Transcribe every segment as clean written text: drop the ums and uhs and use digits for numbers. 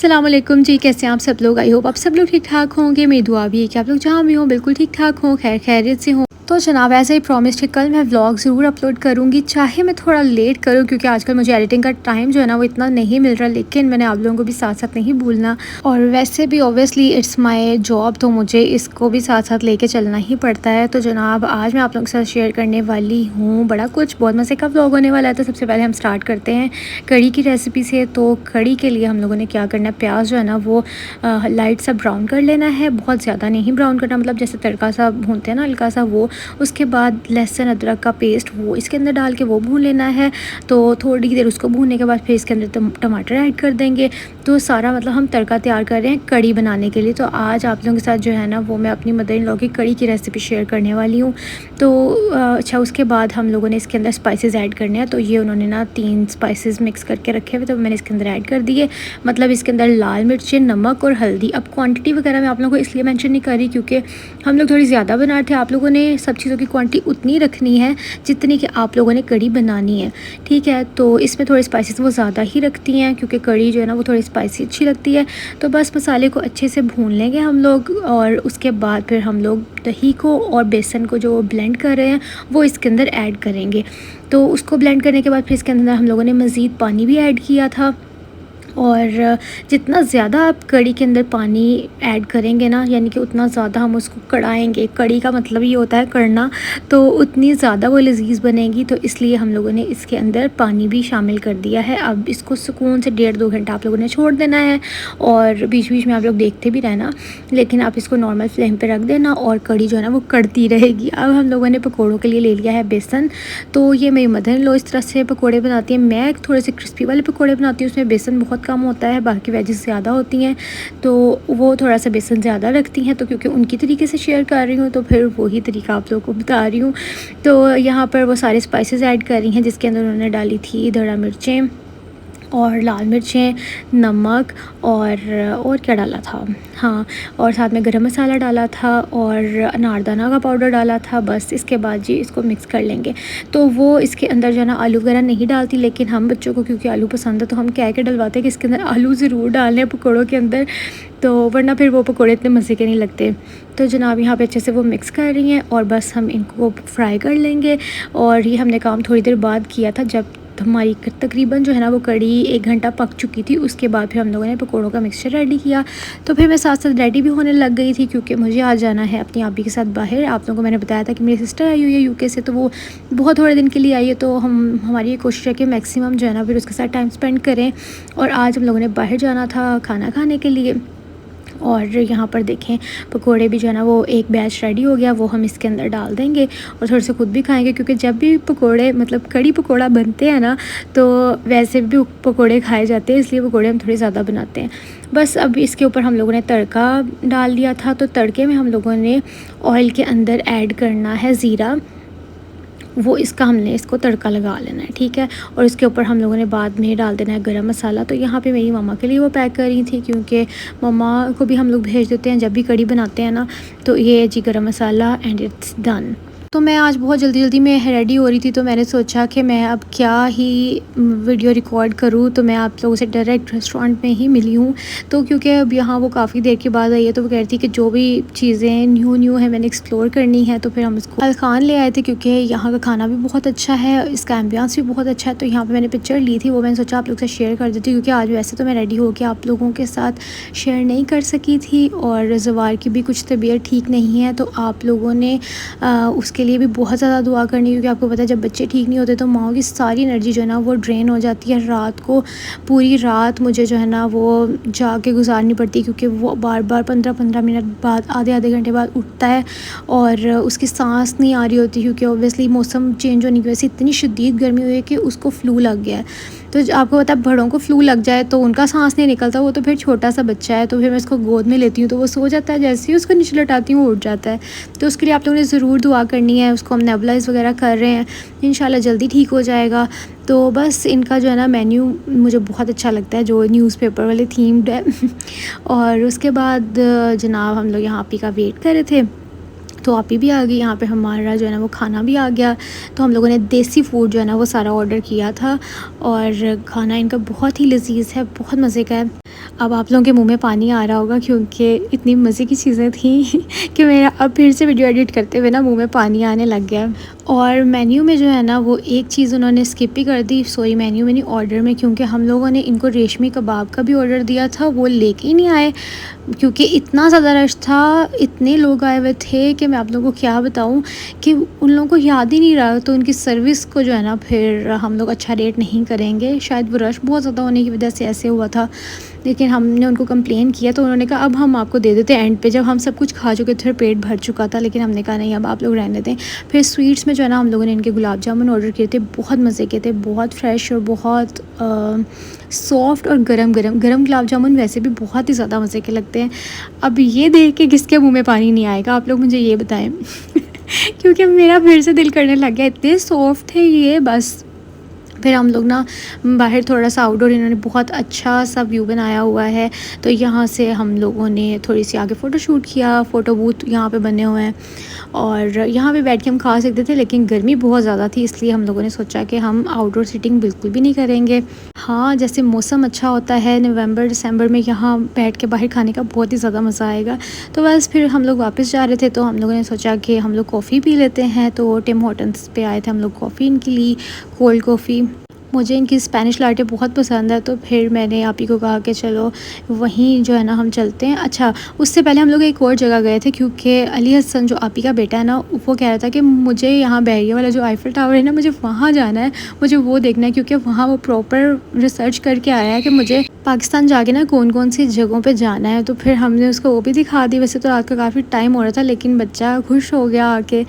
अस्सलाम वालेकुम जी, कैसे हैं आप सब लोग। आई होप आप सब लोग ठीक ठाक होंगे। मेरी दुआ भी है कि आप लोग जहाँ भी हों बिल्कुल ठीक ठाक हों, खैर खैरियत से हों। तो जनाब ऐसे ही प्रॉमिस कि कल मैं व्लॉग ज़रूर अपलोड करूँगी, चाहे मैं थोड़ा लेट करूँ क्योंकि आजकल मुझे एडिटिंग का टाइम जो है ना वो इतना नहीं मिल रहा, लेकिन मैंने आप लोगों को भी साथ साथ नहीं भूलना। और वैसे भी ऑब्वियसली इट्स माय जॉब, तो मुझे इसको भी साथ साथ लेके चलना ही पड़ता है। तो जनाब आज मैं आप लोगों के साथ शेयर करने वाली हूँ बड़ा कुछ, बहुत मज़े का व्लॉग होने वाला है। तो सबसे पहले हम स्टार्ट करते हैं कड़ी की रेसिपी से। तो कड़ी के लिए हम लोगों ने क्या करना है, प्याज जो है ना वो लाइट सा ब्राउन कर लेना है, बहुत ज़्यादा नहीं ब्राउन करना, मतलब जैसे तड़का सा भूनते हैं ना हल्का सा वो। उसके बाद लहसुन अदरक का पेस्ट वो इसके अंदर डाल के वो भून लेना है। तो थोड़ी देर उसको भूनने के बाद फिर इसके अंदर टमाटर ऐड कर देंगे। तो सारा मतलब हम तड़का तैयार कर रहे हैं कड़ी बनाने के लिए। तो आज आप लोगों के साथ जो है ना वो मैं अपनी मदर इन लॉ की कड़ी की रेसिपी शेयर करने वाली हूँ। तो अच्छा, उसके बाद हम लोगों ने इसके अंदर स्पाइसेस ऐड करने हैं। तो ये उन्होंने ना 3 स्पाइसेस मिक्स करके रखे हुए, तो मैंने इसके अंदर ऐड कर दिए। मतलब इसके अंदर लाल मिर्चें, नमक और हल्दी। अब क्वांटिटी वगैरह मैं आप लोगों को इसलिए मेंशन नहीं कर रही क्योंकि हम लोग थोड़ी ज़्यादा बना रहे थे। आप लोगों ने सब चीज़ों की क्वांटिटी उतनी रखनी है जितनी कि आप लोगों ने कड़ी बनानी है, ठीक है। तो इसमें थोड़े स्पाइसेस वो ज़्यादा ही रखती हैं क्योंकि कड़ी जो है ना वो थोड़ी स्पाइसी अच्छी लगती है। तो बस मसाले को अच्छे से भून लेंगे हम लोग, और उसके बाद फिर हम लोग दही को और बेसन को जो ब्लेंड कर रहे हैं वो इसके अंदर ऐड करेंगे। तो उसको ब्लेंड करने के बाद फिर इसके अंदर हम लोगों ने मज़ीद पानी भी ऐड किया था। और जितना ज़्यादा आप कड़ी के अंदर पानी ऐड करेंगे ना, यानी कि उतना ज़्यादा हम उसको कढ़ाएंगे। कड़ी का मतलब ये होता है कढ़ना, तो उतनी ज़्यादा वो लजीज़ बनेगी। तो इसलिए हम लोगों ने इसके अंदर पानी भी शामिल कर दिया है। अब इसको सुकून से 1.5-2 घंटा आप लोगों ने छोड़ देना है, और बीच बीच में आप लोग देखते भी रहना, लेकिन आप इसको नॉर्मल फ्लेम पर रख देना और कड़ी जो है ना वो कड़ती रहेगी। अब हम लोगों ने पकौड़ों के लिए ले लिया है बेसन। तो ये मेरी मदर इन लॉ इस तरह से पकौड़े बनाती है। मैं थोड़े से क्रिस्पी वाले पकौड़े बनाती हूँ, उसमें बेसन बहुत कम होता है, बाकी वेजेस ज़्यादा होती हैं, तो वो थोड़ा सा बेसन ज़्यादा रखती हैं। तो क्योंकि उनकी तरीके से शेयर कर रही हूँ तो फिर वही तरीका आप लोगों को बता रही हूँ। तो यहाँ पर वो सारे स्पाइसेस ऐड कर रही हैं, जिसके अंदर उन्होंने डाली थी धड़ा मिर्चें और लाल मिर्चें, नमक और क्या डाला था, हाँ, और साथ में गरम मसाला डाला था और अनारदाना का पाउडर डाला था। बस इसके बाद जी इसको मिक्स कर लेंगे। तो वो इसके अंदर जो है ना आलू वगैरह नहीं डालती, लेकिन हम बच्चों को क्योंकि आलू पसंद है तो हम कह के डलवाते हैं कि इसके अंदर आलू ज़रूर डालने हैं पकौड़ों के अंदर, तो वरना फिर वो पकौड़े इतने मज़े के नहीं लगते। तो जनाब यहाँ पे अच्छे से वो मिक्स कर रही हैं और बस हम इनको फ्राई कर लेंगे। और ये हमने काम थोड़ी देर बाद किया था, जब हमारी तकरीबन जो है ना वो कड़ी 1 घंटा पक चुकी थी। उसके बाद फिर हम लोगों ने पकौड़ों का मिक्सचर रेडी किया। तो फिर मैं साथ साथ रेडी भी होने लग गई थी क्योंकि मुझे आज जाना है अपनी आबी के साथ बाहर। आप लोगों को मैंने बताया था कि मेरी सिस्टर आई हुई है यूके से, तो वो बहुत थोड़े दिन के लिए आई है। तो हमारी ये कोशिश है कि मैक्सिमम जो है ना फिर उसके साथ टाइम स्पेंड करें। और आज हम लोगों ने बाहर जाना था खाना खाने के लिए। और यहाँ पर देखें पकोड़े भी जो है ना वो एक बैच रेडी हो गया, वो हम इसके अंदर डाल देंगे और थोड़े से खुद भी खाएंगे क्योंकि जब भी पकोड़े मतलब कड़ी पकोड़ा बनते हैं ना तो वैसे भी पकोड़े खाए जाते हैं, इसलिए पकोड़े हम थोड़े ज़्यादा बनाते हैं। बस अब इसके ऊपर हम लोगों ने तड़का डाल दिया था। तो तड़के में हम लोगों ने ऑयल के अंदर ऐड करना है ज़ीरा, वो इसका हमने इसको तड़का लगा लेना है, ठीक है। और इसके ऊपर हम लोगों ने बाद में डाल देना है गरम मसाला। तो यहाँ पे मेरी मम्मा के लिए वो पैक कर रही थी क्योंकि मम्मा को भी हम लोग भेज देते हैं जब भी कड़ी बनाते हैं ना। तो ये जी गरम मसाला एंड इट्स डन। तो मैं आज बहुत जल्दी में रेडी हो रही थी, तो मैंने सोचा कि मैं अब क्या ही वीडियो रिकॉर्ड करूँ, तो मैं आप लोगों से डायरेक्ट रेस्टोरेंट में ही मिली हूँ। तो क्योंकि अब यहाँ वो काफ़ी देर के बाद आई है, तो वो कह रही थी कि जो भी चीज़ें न्यू है मैंने एक्सप्लोर करनी है। तो फिर हम इसको अलखान ले आए थे क्योंकि यहाँ का खाना भी बहुत अच्छा है, इसका एम्बियंस भी बहुत अच्छा है। तो यहाँ पर मैंने पिक्चर ली थी, वो मैंने सोचा आप लोग से शेयर कर देती क्योंकि आज वैसे तो मैं रेडी होकर आप लोगों के साथ शेयर नहीं कर सकी थी। और जवार की भी कुछ तबीयत ठीक नहीं है, तो आप लोगों ने उसके लिए भी बहुत ज़्यादा दुआ करनी, क्योंकि आपको पता है जब बच्चे ठीक नहीं होते तो माओ की सारी एनर्जी जो है ना वो ड्रेन हो जाती है। रात को पूरी रात मुझे जो है ना वो जाके गुजारनी पड़ती है क्योंकि वो बार बार 15-15 मिनट बाद आधे घंटे बाद उठता है और उसकी सांस नहीं आ रही होती क्योंकि ऑब्वियसली मौसम चेंज होने की वजह से इतनी शदीद गर्मी हुई है कि उसको फ्लू लग गया है। तो आपको पता है बड़ों को फ्लू लग जाए तो उनका सांस नहीं निकलता, वो तो फिर छोटा सा बच्चा है। तो फिर मैं इसको गोद में लेती हूँ तो वो सो जाता है, जैसे ही उसको नीचे लटाती हूँ वो उठ जाता है। तो उसके लिए आप लोगों ने ज़रूर दुआ करनी है। उसको हम नेबुलाइज़ वगैरह कर रहे हैं, इंशाल्लाह जल्दी ठीक हो जाएगा। तो बस इनका जो है ना मेन्यू मुझे बहुत अच्छा लगता है जो न्यूज़पेपर वाले थीम्ड है। और उसके बाद जनाब हम लोग यहाँ आपी का वेट कर रहे थे, तो आपी भी आ गई। यहाँ पे हमारा जो है ना वो खाना भी आ गया। तो हम लोगों ने देसी फूड जो है ना वो सारा ऑर्डर किया था और खाना इनका बहुत ही लजीज़ है, बहुत मज़े का है। अब आप लोगों के मुंह में पानी आ रहा होगा क्योंकि इतनी मज़े की चीज़ें थी कि मेरा अब फिर से वीडियो एडिट करते हुए ना मुंह में पानी आने लग गया। और मेन्यू में जो है ना वो एक चीज़ उन्होंने स्किप ही कर दी, सॉरी मेन्यू में नहीं ऑर्डर में, क्योंकि हम लोगों ने इनको रेशमी कबाब का भी ऑर्डर दिया था, वो लेके ही नहीं आए क्योंकि इतना ज़्यादा रश था, इतने लोग आए हुए थे कि मैं आप लोगों को क्या बताऊं कि उन लोगों को याद ही नहीं रहा। तो उनकी सर्विस को जो है ना फिर हम लोग अच्छा रेट नहीं करेंगे, शायद वो रश बहुत ज़्यादा होने की वजह से ऐसे हुआ था। लेकिन हमने उनको कंप्लेन किया तो उन्होंने कहा अब हम आपको दे देते हैं एंड पे, जब हम सब कुछ खा चुके थे, पेट भर चुका था। लेकिन हमने कहा नहीं, अब आप लोग रहने दें। फिर स्वीट्स में जो है ना हम लोगों ने इनके गुलाब जामुन ऑर्डर किए थे, बहुत मज़े के थे, बहुत फ्रेश और बहुत सॉफ्ट और गरम गुलाब जामुन वैसे भी बहुत ही ज़्यादा मज़े के लगते हैं। अब ये देख के किसके मुँह में पानी नहीं आएगा, आप लोग मुझे ये बताएं क्योंकि मेरा फिर से दिल करने लग गया, इतने सॉफ्ट थे ये बस। फिर हम लोग ना बाहर थोड़ा सा आउटडोर, इन्होंने बहुत अच्छा सा व्यू बनाया हुआ है, तो यहाँ से हम लोगों ने थोड़ी सी आगे फ़ोटो शूट किया। फ़ोटो बूथ यहाँ पे बने हुए हैं और यहाँ पे बैठ के हम खा सकते थे, लेकिन गर्मी बहुत ज़्यादा थी इसलिए हम लोगों ने सोचा कि हम आउटडोर सीटिंग बिल्कुल भी नहीं करेंगे। हाँ, जैसे मौसम अच्छा होता है नवंबर दिसंबर में, यहाँ बैठ के बाहर खाने का बहुत ही ज़्यादा मज़ा आएगा। तो बस फिर हम लोग वापस जा रहे थे तो हम लोगों ने सोचा कि हम लोग कॉफ़ी पी लेते हैं, तो टिम हॉर्टन्स पे आए थे हम लोग, कॉफ़ी इनके लिए कोल्ड कॉफ़ी। मुझे इनकी स्पेनिश लाटे बहुत पसंद है, तो फिर मैंने आप ही को कहा कि चलो वहीं जो है ना हम चलते हैं। अच्छा, उससे पहले हम लोग एक और जगह गए थे क्योंकि अली हसन जो आप ही का बेटा है ना, वो कह रहा था कि मुझे यहाँ बहरिया वाला जो आईफिल टावर है ना, मुझे वहाँ जाना है, मुझे वो देखना है, क्योंकि वहाँ वो प्रॉपर रिसर्च करके आया है कि मुझे पाकिस्तान जाके ना कौन कौन सी जगहों पे जाना है। तो फिर हमने उसको वो भी दिखा दी। वैसे तो रात का काफ़ी टाइम हो रहा था लेकिन बच्चा खुश हो गया आके।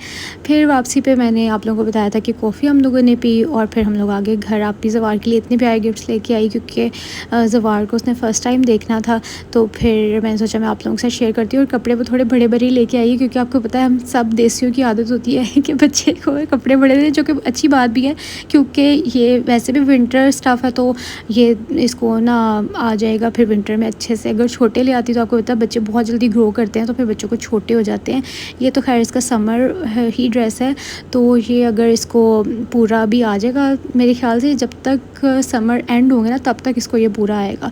फिर वापसी पे मैंने आप लोगों को बताया था कि कॉफ़ी हम लोगों ने पी और फिर हम लोग आगे घर। आप भी जवार के लिए इतने प्यारे गिफ्ट्स लेके आई क्योंकि जवार को उसने फ़र्स्ट टाइम देखना था, तो फिर मैंने सोचा मैं आप लोगों के साथ शेयर करती हूँ। और कपड़े वो थोड़े बड़े बड़े लेके आई क्योंकि आपको पता है हम सब देसियों की आदत होती है कि बच्चे को कपड़े बड़े दें, जो कि अच्छी बात भी है क्योंकि ये वैसे भी विंटर स्टफ़ है, तो ये इसको ना आ जाएगा फिर विंटर में अच्छे से। अगर छोटे ले आती तो आपको पता है बच्चे बहुत जल्दी ग्रो करते हैं, तो फिर बच्चों को छोटे हो जाते हैं। ये तो खैर इसका समर ही ड्रेस है, तो ये अगर इसको पूरा भी आ जाएगा मेरे ख्याल से, जब तक समर एंड होंगे ना तब तक इसको ये पूरा आएगा।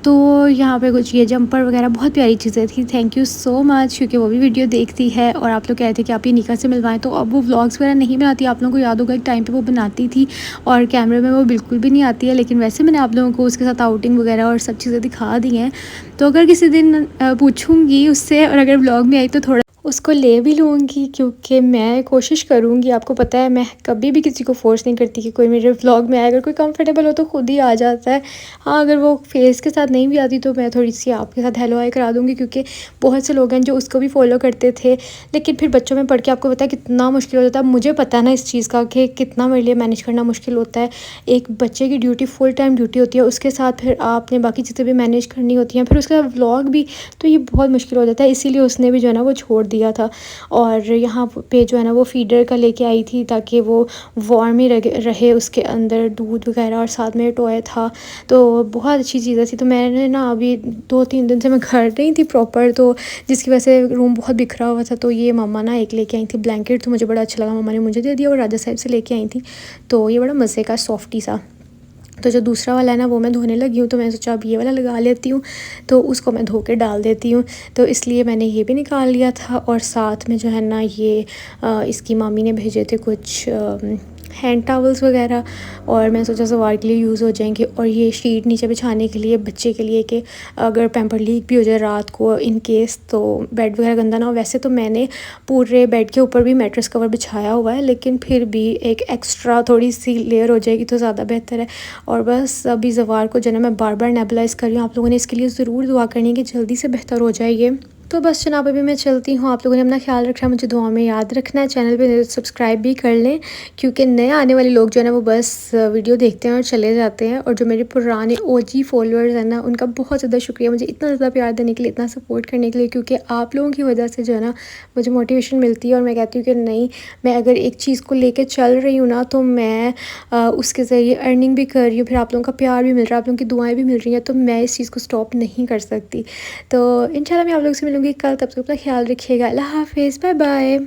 तो यहाँ पे कुछ ये जंपर वगैरह बहुत प्यारी चीज़ें थी। थैंक यू सो मच, क्योंकि वो भी वीडियो देखती है और आप लोग कह रहे थे कि आप ये निका से मिलवाएं, तो अब वो व्लॉग्स वगैरह नहीं बनाती। आप लोगों को याद होगा एक टाइम पे वो बनाती थी और कैमरे में वो बिल्कुल भी नहीं आती है, लेकिन वैसे मैंने आप लोगों को उसके साथ आउटिंग वगैरह और सब चीज़ें दिखा दी हैं। तो अगर किसी दिन पूछूँगी उससे और अगर व्लॉग में आई तो थोड़ा उसको ले भी लूँगी, क्योंकि मैं कोशिश करूँगी। आपको पता है मैं कभी भी किसी को फ़ोर्स नहीं करती कि कोई मेरे व्लॉग में आए। अगर कोई कंफर्टेबल हो तो खुद ही आ जाता है। हाँ, अगर वो फेस के साथ नहीं भी आती तो मैं थोड़ी सी आपके साथ हेलो हाय करा दूँगी, क्योंकि बहुत से लोग हैं जो उसको भी फॉलो करते थे। लेकिन फिर बच्चों में पढ़ के आपको पता है कितना मुश्किल हो जाता है। मुझे पता है ना इस चीज़ का कि कितना मेरे लिए मैनेज करना मुश्किल होता है। एक बच्चे की ड्यूटी फुल टाइम ड्यूटी होती है, उसके साथ फिर आपने बाकी चीज़ें भी मैनेज करनी होती हैं, फिर उसके बाद व्लॉग भी, तो ये बहुत मुश्किल हो जाता है। इसीलिए उसने भी जो है ना वो छोड़ दिया था। और यहाँ पे जो है ना वो फीडर का लेके आई थी ताकि वो वार्म ही रहे, उसके अंदर दूध वगैरह और साथ में टॉय था, तो बहुत अच्छी चीज़ें थी। तो मैंने ना अभी 2-3 दिन से मैं घर नहीं थी प्रॉपर, तो जिसकी वजह से रूम बहुत बिखरा हुआ था। तो ये मम्मा ना एक लेके आई थी ब्लैंकेट, तो मुझे बड़ा अच्छा लगा, मम्मा ने मुझे दे दिया और राजा साहब से लेके आई थी, तो ये बड़ा मज़े का सॉफ्टी सा। तो जो दूसरा वाला है ना वो मैं धोने लगी हूँ, तो मैंने सोचा अब ये वाला लगा लेती हूँ, तो उसको मैं धो के डाल देती हूँ। तो इसलिए मैंने ये भी निकाल लिया था। और साथ में जो है ना ये इसकी मामी ने भेजे थे कुछ हैंड टॉवल्स वगैरह, और मैंने सोचा सवार के लिए यूज़ हो जाएंगे। और ये शीट नीचे बिछाने के लिए बच्चे के लिए कि अगर पैम्पर लीक भी हो जाए रात को इन केस, तो बेड वगैरह गंदा ना हो। वैसे तो मैंने पूरे बेड के ऊपर भी मैट्रेस कवर बिछाया हुआ है, लेकिन फिर भी एक एक्स्ट्रा थोड़ी सी लेयर हो जाएगी तो ज़्यादा बेहतर है। और बस अभी जवार को जो है मैं बार बार नेबुलाइज़ कर रही हूँ। आप लोगों ने इसके लिए ज़रूर दुआ करनी है कि जल्दी से बेहतर हो जाए ये। तो बस जनाब अभी मैं चलती हूँ। आप लोगों ने अपना ख्याल रखना, मुझे दुआ में याद रखना है। चैनल पे सब्सक्राइब भी कर लें, क्योंकि नए आने वाले लोग जो है ना वो बस वीडियो देखते हैं और चले जाते हैं। और जो मेरे पुराने ओजी फॉलोअर्स हैं ना, उनका बहुत ज़्यादा शुक्रिया मुझे इतना ज़्यादा प्यार देने के लिए, इतना सपोर्ट करने के लिए, क्योंकि आप लोगों की वजह से जो है ना मुझे मोटिवेशन मिलती है। और मैं कहती हूँ कि नहीं, मैं अगर एक चीज़ को लेकर चल रही हूँ ना, तो मैं उसके ज़रिए अर्निंग भी कर रही हूँ, फिर आप लोगों का प्यार भी मिल रहा है, आप लोगों की दुआएँ भी मिल रही हैं, तो मैं इस चीज़ को स्टॉप नहीं कर सकती। तो इंशाल्लाह मैं आप लोगों से मिलूँगी कल, तब तक अपना ख्याल रखिएगा। अल्लाह हाफ़िज़, बाय बाय।